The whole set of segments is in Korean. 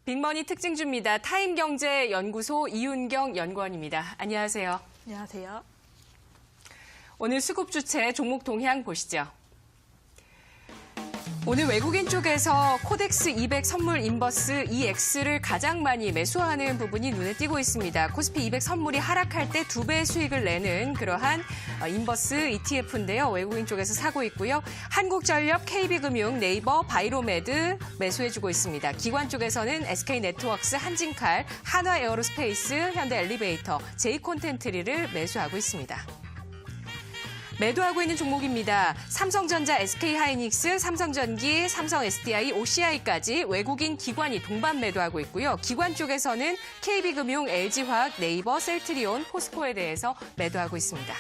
빅머니 특징주입니다. 타임경제연구소 이윤경 연구원입니다. 안녕하세요. 안녕하세요. 오늘 수급 주체 종목 동향 보시죠. 오늘 외국인 쪽에서 코덱스 200 선물 인버스 EX를 가장 많이 매수하는 부분이 눈에 띄고 있습니다. 코스피 200 선물이 하락할 때 2배 수익을 내는 그러한 인버스 ETF인데요. 외국인 쪽에서 사고 있고요. 한국전력, KB금융, 네이버, 바이로메드 매수해주고 있습니다. 기관 쪽에서는 SK네트워크스, 한진칼, 한화에어로스페이스, 현대엘리베이터, 제이콘텐트리를 매수하고 있습니다. 매도하고 있는 종목입니다. 삼성전자, SK하이닉스, 삼성전기, 삼성SDI, OCI까지 외국인 기관이 동반 매도하고 있고요. 기관 쪽에서는 KB금융, LG화학, 네이버, 셀트리온, 포스코에 대해서 매도하고 있습니다.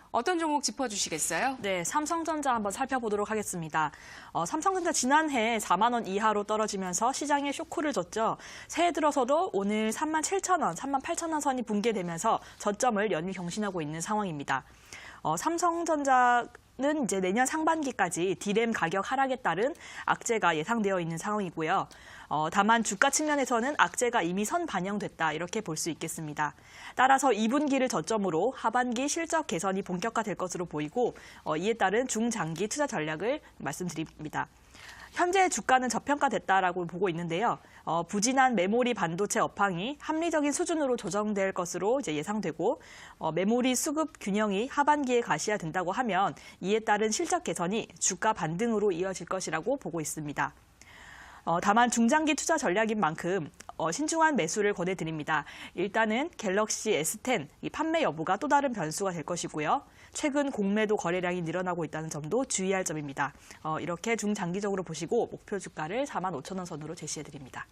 어떤 종목 짚어주시겠어요? 네, 삼성전자 한번 살펴보도록 하겠습니다. 삼성전자 지난해 4만 원 이하로 떨어지면서 시장에 쇼크를 줬죠. 새해 들어서도 오늘 37,000원, 38,000원 선이 붕괴되면서 저점을 연일 경신하고 있는 상황입니다. 삼성전자는 이제 내년 상반기까지 D램 가격 하락에 따른 악재가 예상되어 있는 상황이고요. 다만 주가 측면에서는 악재가 이미 선반영됐다 이렇게 볼 수 있겠습니다. 따라서 2분기를 저점으로 하반기 실적 개선이 본격화될 것으로 보이고 이에 따른 중장기 투자 전략을 말씀드립니다. 현재 주가는 저평가됐다라고 보고 있는데요. 부진한 메모리 반도체 업황이 합리적인 수준으로 조정될 것으로 이제 예상되고 메모리 수급 균형이 하반기에 가시화된다고 하면 이에 따른 실적 개선이 주가 반등으로 이어질 것이라고 보고 있습니다. 다만 중장기 투자 전략인 만큼 신중한 매수를 권해드립니다. 일단은 갤럭시 S10 이 판매 여부가 또 다른 변수가 될 것이고요. 최근 공매도 거래량이 늘어나고 있다는 점도 주의할 점입니다. 이렇게 중장기적으로 보시고 목표 주가를 45,000원 선으로 제시해드립니다.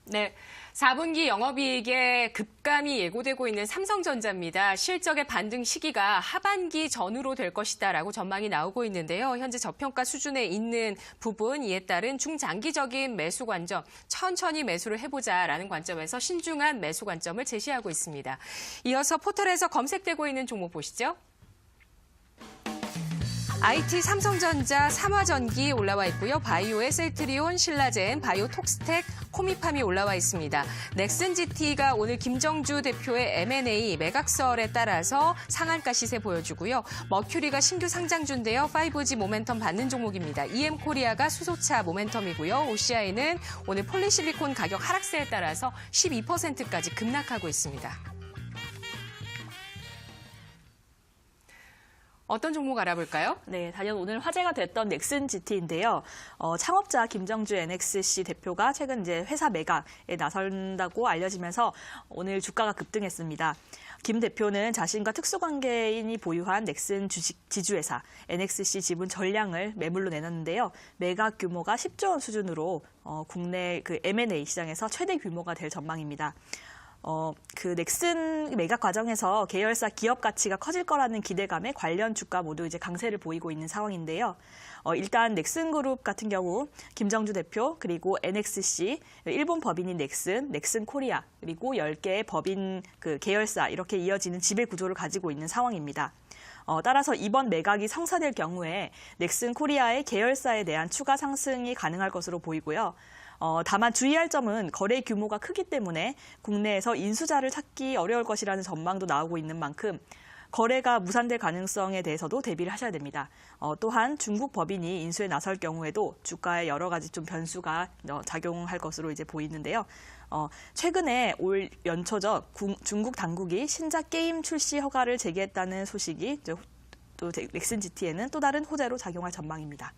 네, 4분기 영업이익에 급감이 예고되고 있는 삼성전자입니다. 실적의 반등 시기가 하반기 전후로 될 것이다라고 전망이 나오고 있는데요. 현재 저평가 수준에 있는 부분, 이에 따른 중장기적인 매수 관점, 천천히 매수를 해보자라는 관점에서 신중한 매수 관점을 제시하고 있습니다. 이어서 포털에서 검색되고 있는 종목 보시죠. IT 삼성전자, 삼화전기 올라와 있고요. 바이오의 셀트리온, 신라젠, 바이오톡스텍, 코미팜이 올라와 있습니다. 넥슨GT가 오늘 김정주 대표의 M&A 매각설에 따라서 상한가 시세 보여주고요. 머큐리가 신규 상장주인데요. 5G 모멘텀 받는 종목입니다. EM코리아가 수소차 모멘텀이고요. OCI는 오늘 폴리실리콘 가격 하락세에 따라서 12%까지 급락하고 있습니다. 어떤 종목 알아볼까요? 네, 단연 오늘 화제가 됐던 넥슨GT인데요. 창업자 김정주 NXC 대표가 최근 이제 회사 매각에 나선다고 알려지면서 오늘 주가가 급등했습니다. 김 대표는 자신과 특수관계인이 보유한 넥슨 주식 지주회사 NXC 지분 전량을 매물로 내놨는데요. 매각 규모가 10조 원 수준으로 국내 그 M&A 시장에서 최대 규모가 될 전망입니다. 그 넥슨 매각 과정에서 계열사 기업 가치가 커질 거라는 기대감에 관련 주가 모두 이제 강세를 보이고 있는 상황인데요. 일단 넥슨그룹 같은 경우 김정주 대표 그리고 NXC, 일본 법인인 넥슨코리아 그리고 10개의 법인 그 계열사 이렇게 이어지는 지배 구조를 가지고 있는 상황입니다. 따라서 이번 매각이 성사될 경우에 넥슨코리아의 계열사에 대한 추가 상승이 가능할 것으로 보이고요. 다만 주의할 점은 거래 규모가 크기 때문에 국내에서 인수자를 찾기 어려울 것이라는 전망도 나오고 있는 만큼 거래가 무산될 가능성에 대해서도 대비를 하셔야 됩니다. 또한 중국 법인이 인수에 나설 경우에도 주가에 여러 가지 좀 변수가 작용할 것으로 이제 보이는데요. 최근에 올 연초죠. 중국 당국이 신작 게임 출시 허가를 제기했다는 소식이 또 넥슨GT에는 또 다른 호재로 작용할 전망입니다.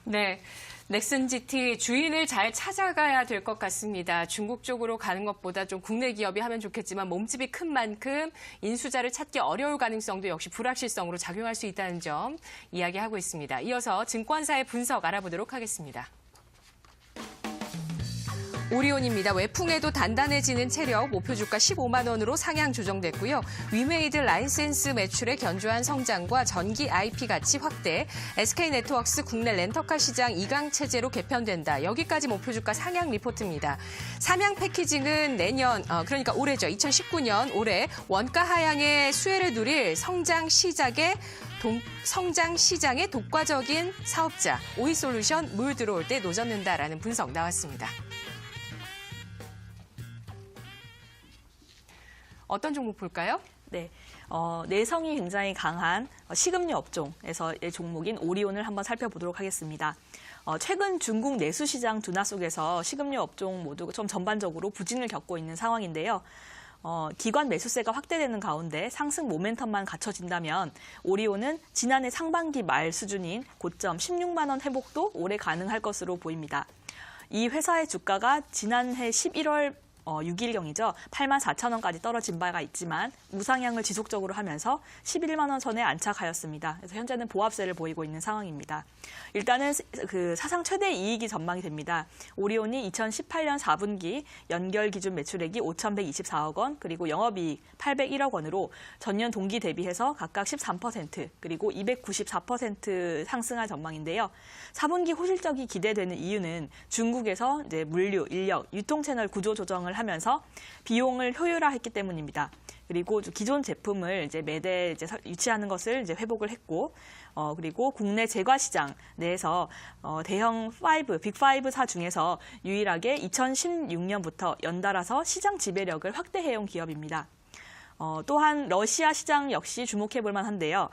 네, 넥슨GT 주인을 잘 찾아가야 될 것 같습니다. 중국 쪽으로 가는 것보다 좀 국내 기업이 하면 좋겠지만 몸집이 큰 만큼 인수자를 찾기 어려울 가능성도 역시 불확실성으로 작용할 수 있다는 점 이야기하고 있습니다. 이어서 증권사의 분석 알아보도록 하겠습니다. 오리온입니다. 외풍에도 단단해지는 체력, 목표 주가 15만 원으로 상향 조정됐고요. 위메이드 라이센스 매출의 견조한 성장과 전기 IP 가치 확대, SK네트워크스 국내 렌터카 시장 2강 체제로 개편된다. 여기까지 목표 주가 상향 리포트입니다. 삼양 패키징은 내년, 그러니까 올해죠. 2019년 올해 원가 하향의 수혜를 누릴 성장 시작에 성장 시장의 독과적인 사업자, 오이솔루션 물 들어올 때 노젓는다라는 분석 나왔습니다. 어떤 종목 볼까요? 네, 내성이 굉장히 강한 식음료 업종에서의 종목인 오리온을 한번 살펴보도록 하겠습니다. 최근 중국 내수 시장 둔화 속에서 식음료 업종 모두 좀 전반적으로 부진을 겪고 있는 상황인데요. 기관 매수세가 확대되는 가운데 상승 모멘텀만 갖춰진다면 오리온은 지난해 상반기 말 수준인 고점 16만 원 회복도 올해 가능할 것으로 보입니다. 이 회사의 주가가 지난해 11월 6일경이죠. 8만 4천 원까지 떨어진 바가 있지만 우상향을 지속적으로 하면서 11만 원 선에 안착하였습니다. 그래서 현재는 보합세를 보이고 있는 상황입니다. 일단은 그 사상 최대 이익이 전망이 됩니다. 오리온이 2018년 4분기 연결 기준 매출액이 5,124억 원, 그리고 영업이익 801억 원으로 전년 동기 대비해서 각각 13% 그리고 294% 상승할 전망인데요. 4분기 호실적이 기대되는 이유는 중국에서 이제 물류, 인력, 유통 채널 구조 조정을 하면서 비용을 효율화했기 때문입니다. 그리고 기존 제품을 이제 매대 유치하는 것을 이제 회복을 했고, 그리고 국내 제과 시장 내에서 대형 빅5사 중에서 유일하게 2016년부터 연달아서 시장 지배력을 확대해온 기업입니다. 또한 러시아 시장 역시 주목해볼 만한데요.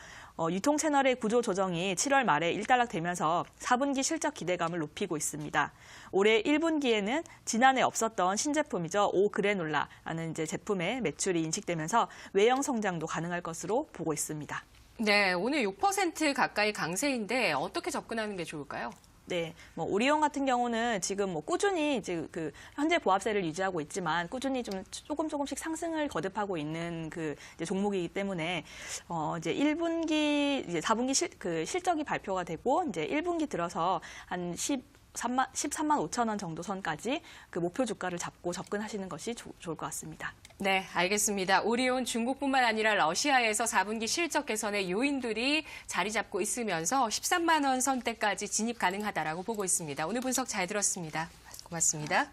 유통 채널의 구조 조정이 7월 말에 일단락되면서 4분기 실적 기대감을 높이고 있습니다. 올해 1분기에는 지난해 없었던 신제품이죠. 오그래놀라라는 이제 제품의 매출이 인식되면서 외형 성장도 가능할 것으로 보고 있습니다. 네, 오늘 6% 가까이 강세인데 어떻게 접근하는 게 좋을까요? 네, 오리온 같은 경우는 지금 꾸준히 이제 현재 보합세를 유지하고 있지만 꾸준히 좀 조금씩 상승을 거듭하고 있는 이제 종목이기 때문에 이제 1분기 이제 4분기 실적이 발표가 되고 이제 1분기 들어서 한 13만 5천 원 정도 선까지 목표 주가를 잡고 접근하시는 것이 좋을 것 같습니다. 네, 알겠습니다. 오리온 중국뿐만 아니라 러시아에서 4분기 실적 개선의 요인들이 자리 잡고 있으면서 13만 원 선대까지 진입 가능하다라고 보고 있습니다. 오늘 분석 잘 들었습니다. 고맙습니다.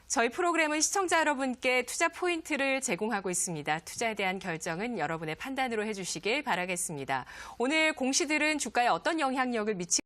저희 프로그램은 시청자 여러분께 투자 포인트를 제공하고 있습니다. 투자에 대한 결정은 여러분의 판단으로 해주시길 바라겠습니다. 오늘 공시들은 주가에 어떤 영향력을 미치고